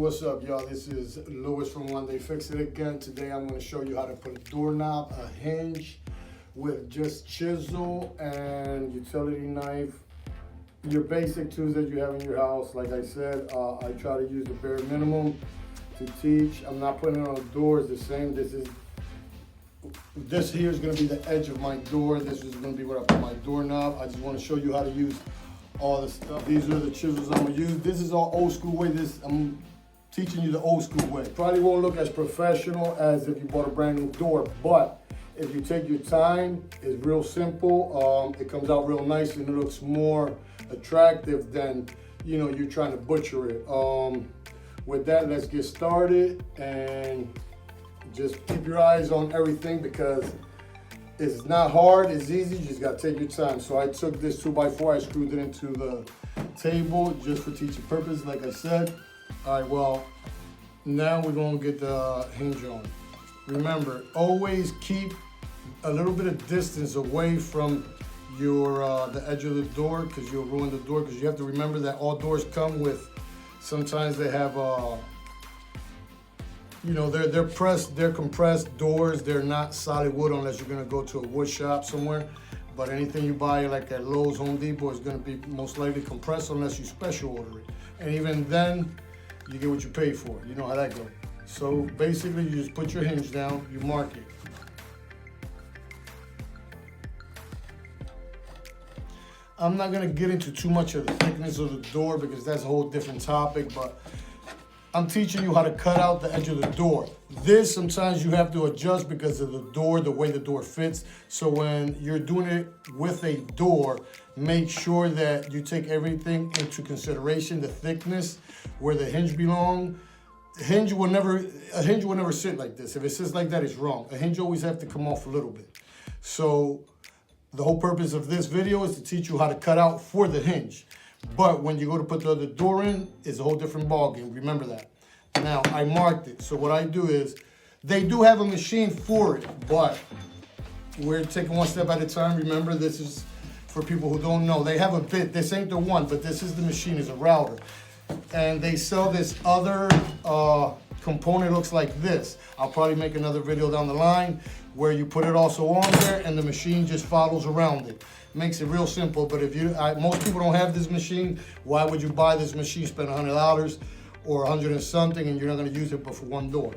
What's up, y'all? This is Louis from One Day Fix It again. Today I'm going to show you how to put a doorknob, a hinge with just chisel and utility knife. Your basic tools that you have in your house. Like I said, I try to use the bare minimum to teach. I'm not putting it on the doors the same. This here is going to be the edge of my door. This is going to be where I put my doorknob. I just want to show you how to use all the stuff. These are the chisels I'm going to use. This is all old school way. I'm teaching you the old school way. Probably won't look as professional as if you bought a brand new door, but if you take your time, it's real simple. It comes out real nice and it looks more attractive than, you know, you're trying to butcher it. With that, let's get started and just keep your eyes on everything because it's not hard, it's easy, you just gotta take your time. So I took this 2x4, I screwed it into the table just for teaching purpose, like I said. All right, well, now we're gonna get the hinge on. Remember, always keep a little bit of distance away from your the edge of the door because you'll ruin the door, because you have to remember that all doors come with, sometimes they have you know, they're compressed doors. They're not solid wood unless you're gonna go to a wood shop somewhere. But anything you buy like at Lowe's, Home Depot is gonna be most likely compressed unless you special order it. And even then, you get what you pay for. You know how that goes. So basically, you just put your hinge down, you mark it. I'm not gonna get into too much of the thickness of the door because that's a whole different topic, but I'm teaching you how to cut out the edge of the door. This, sometimes you have to adjust because of the door, the way the door fits. So when you're doing it with a door, make sure that you take everything into consideration, the thickness, where the hinge belongs. A hinge will never sit like this. If it sits like that, it's wrong. A hinge always have to come off a little bit. So the whole purpose of this video is to teach you how to cut out for the hinge. But when you go to put the other door in, it's a whole different ballgame. Remember that. Now, I marked it. So what I do is, they do have a machine for it, but we're taking one step at a time. Remember, this is for people who don't know. They have a bit. This ain't the one, but this is the machine. It's a router. And they sell this other component, looks like this. I'll probably make another video down the line where you put it also on there and the machine just follows around it. Makes it real simple, but if most people don't have this machine, why would you buy this machine, spend $100 or 100 and something, and you're not gonna use it but for one door?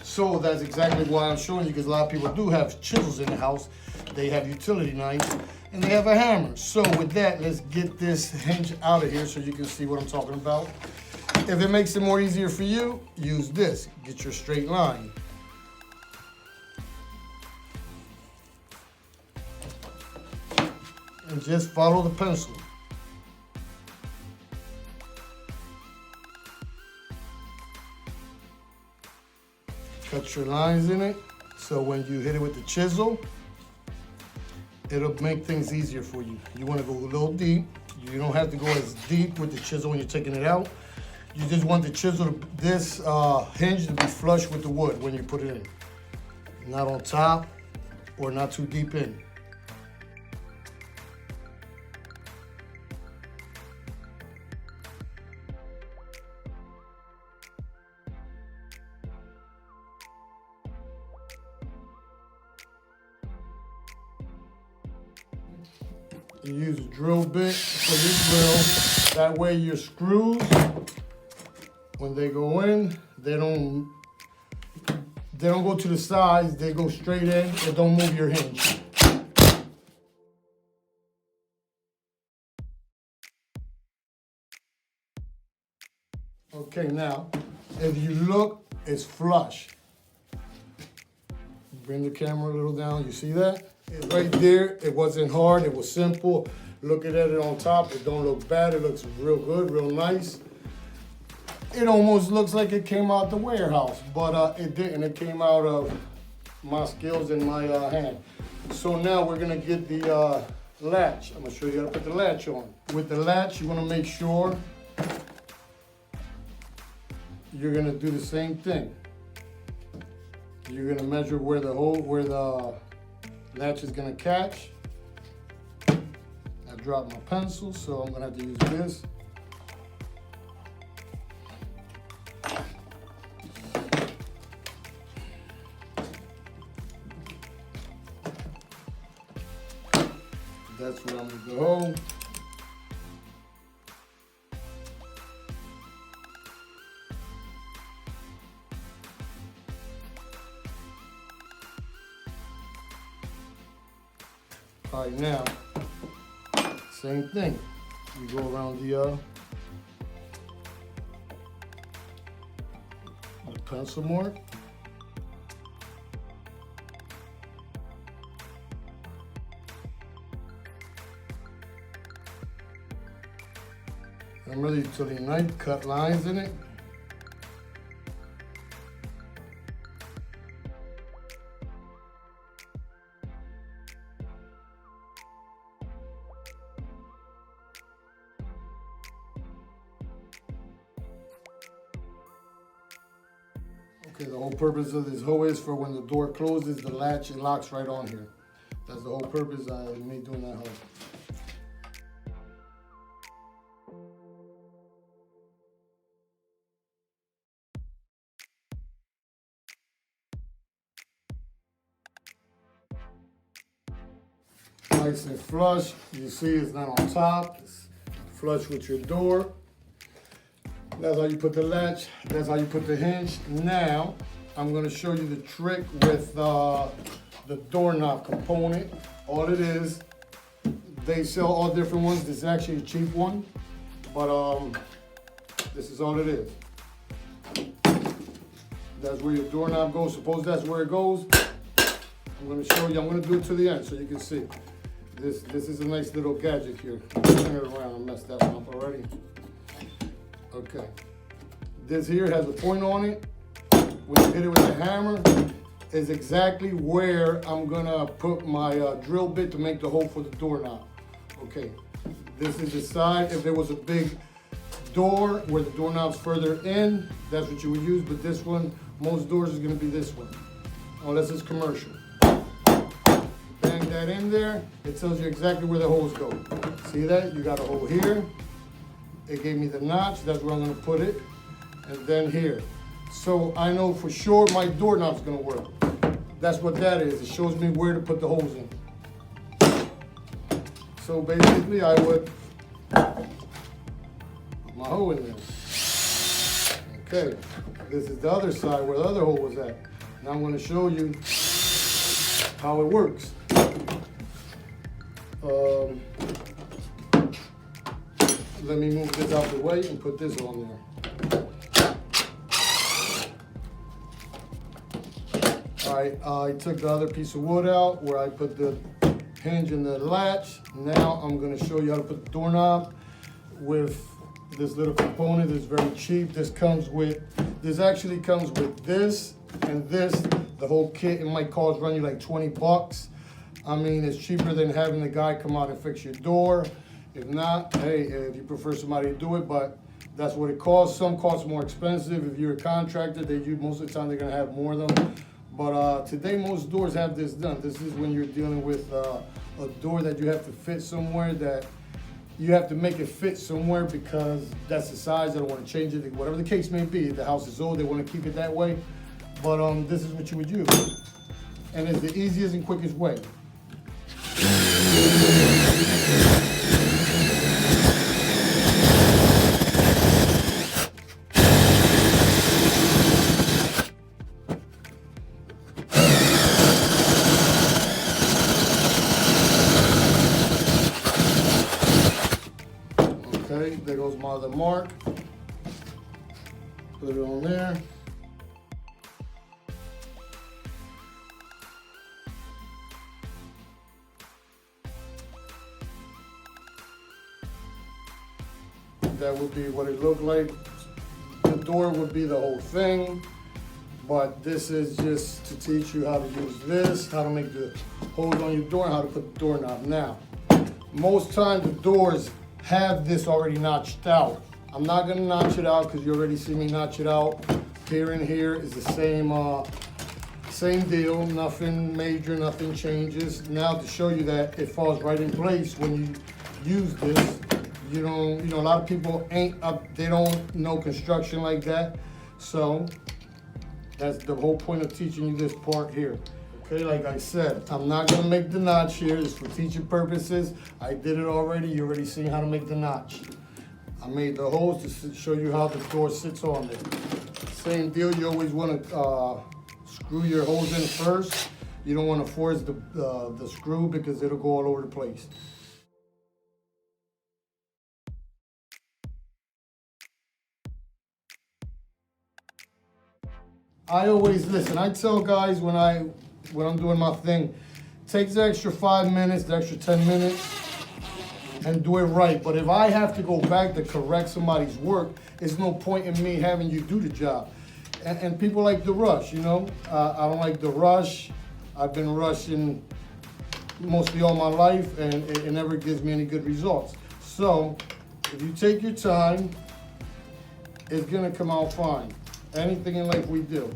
So that's exactly why I'm showing you, because a lot of people do have chisels in the house, they have utility knives, and they have a hammer. So with that, let's get this hinge out of here so you can see what I'm talking about. If it makes it more easier for you, use this, get your straight line. And just follow the pencil. Cut your lines in it, so when you hit it with the chisel, it'll make things easier for you. You want to go a little deep. You don't have to go as deep with the chisel when you're taking it out. You just want the chisel, this hinge to be flush with the wood when you put it in. Not on top or not too deep in. You use a drill bit for your drill. That way your screws, when they go in, they don't go to the sides, they go straight in and don't move your hinge. Okay, now, if you look, it's flush. Bring the camera a little down, you see that? It's right there, it wasn't hard, it was simple. Looking at it on top, it don't look bad, it looks real good, real nice. It almost looks like it came out the warehouse, but it didn't. It came out of my skills in my hand. So now we're gonna get the latch. I'm gonna show you how to put the latch on. With the latch, you wanna make sure you're gonna do the same thing. You're gonna measure where the latch is gonna catch. I dropped my pencil, so I'm gonna have to use this. That's where I'm gonna go. All right, now, same thing. You go around the pencil mark. Remember the utility knife, cut lines in it. Okay, the whole purpose of this hoe is for when the door closes, the latch, it locks right on here. That's the whole purpose of me doing that hoe. Nice and flush. You see it's not on top. It's flush with your door. That's how you put the latch. That's how you put the hinge. Now, I'm gonna show you the trick with the doorknob component. All it is, they sell all different ones. This is actually a cheap one, but this is all it is. That's where your doorknob goes. Suppose that's where it goes. I'm gonna show you, I'm gonna do it to the end so you can see. This is a nice little gadget here. Turn it around, I messed that one up already. Okay. This here has a point on it. When you hit it with a hammer, is exactly where I'm gonna put my drill bit to make the hole for the doorknob. Okay. This is the side. If there was a big door where the doorknob's further in, that's what you would use. But this one, most doors is gonna be this one, unless it's commercial. Bang that in there, it tells you exactly where the holes go. See that? You got a hole here. It gave me the notch, that's where I'm gonna put it. And then here. So I know for sure my doorknob's gonna work. That's what that is. It shows me where to put the holes in. So basically I would put my hole in there. Okay, this is the other side where the other hole was at. Now I'm gonna show you how it works. Let me move this out the way and put this on there. All right, I took the other piece of wood out where I put the hinge and the latch. Now I'm gonna show you how to put the doorknob with this little component. It's very cheap. This actually comes with this and this, the whole kit. It might run you like 20 bucks. I mean, it's cheaper than having the guy come out and fix your door. If not, hey, if you prefer somebody to do it, but that's what it costs. Some cost more expensive. If you're a contractor, most of the time they're gonna have more of them. But today, most doors have this done. This is when you're dealing with a door that you have to fit somewhere, that you have to make it fit somewhere because that's the size. They don't want to change it, whatever the case may be. If the house is old, they want to keep it that way. But this is what you would use. And it's the easiest and quickest way. Okay, there goes my other mark. Put it on there. That would be what it looked like. The door would be the whole thing, but this is just to teach you how to use this, how to make the holes on your door, and how to put the doorknob. Now, most times the doors have this already notched out. I'm not gonna notch it out because you already see me notch it out. Here and here is the same deal, nothing major, nothing changes. Now to show you that it falls right in place when you use this. A lot of people they don't know construction like that. So that's the whole point of teaching you this part here. Okay, like I said, I'm not gonna make the notch here. It's for teaching purposes. I did it already. You already seen how to make the notch. I made the holes to show you how the door sits on there. Same deal, you always wanna screw your holes in first. You don't wanna force the screw because it'll go all over the place. I always listen. I tell guys when I'm doing my thing, take the extra 5 minutes, the extra 10 minutes, and do it right. But if I have to go back to correct somebody's work, there's no point in me having you do the job. And people like the rush, you know? I don't like the rush. I've been rushing mostly all my life, and it never gives me any good results. So, if you take your time, it's gonna come out fine. Anything in life we do.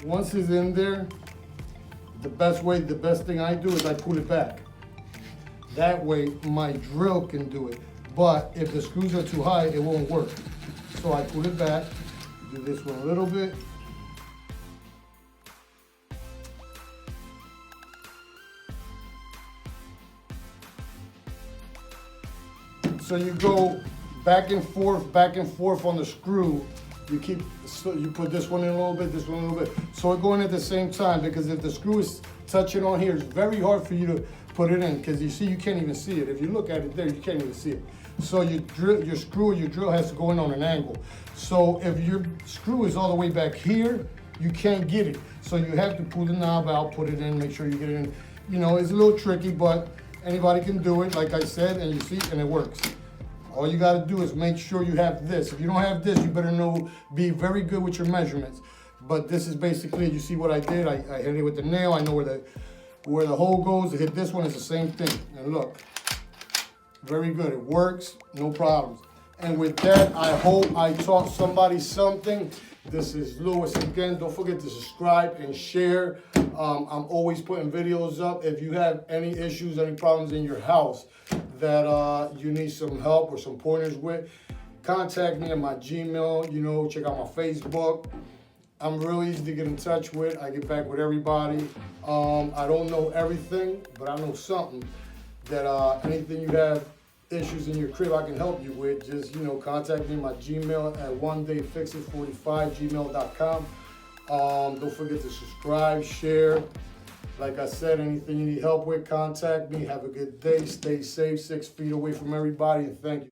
Once it's in there, the best thing I do is I pull it back. That way my drill can do it. But if the screws are too high, it won't work. So I pull it back, do this one a little bit. So you go back and forth on the screw. You put this one in a little bit, this one in a little bit. So it going at the same time, because if the screw is touching on here, it's very hard for you to put it in, because you see, you can't even see it. If you look at it there, you can't even see it. So your screw or your drill has to go in on an angle. So if your screw is all the way back here, you can't get it. So you have to pull the knob out, put it in, make sure you get it in. You know, it's a little tricky, but anybody can do it, like I said, and you see, and it works. All you gotta do is make sure you have this. If you don't have this, you better be very good with your measurements. But this is basically, you see what I did? I hit it with the nail. I know where the hole goes. To hit this one is the same thing. And look, very good. It works, no problems. And with that, I hope I taught somebody something. This is Louis again. Don't forget to subscribe and share. I'm always putting videos up. If you have any issues, any problems in your house that you need some help or some pointers with, contact me at my Gmail. You know, check out my Facebook. I'm real easy to get in touch with. I get back with everybody. I don't know everything, but I know something. That anything you have issues in your crib I can help you with, just, you know, contact me at my Gmail at onedayfixit45gmail.com. Don't forget to subscribe, share. Like I said, anything you need help with, contact me. Have a good day. Stay safe, 6 feet away from everybody, and thank you.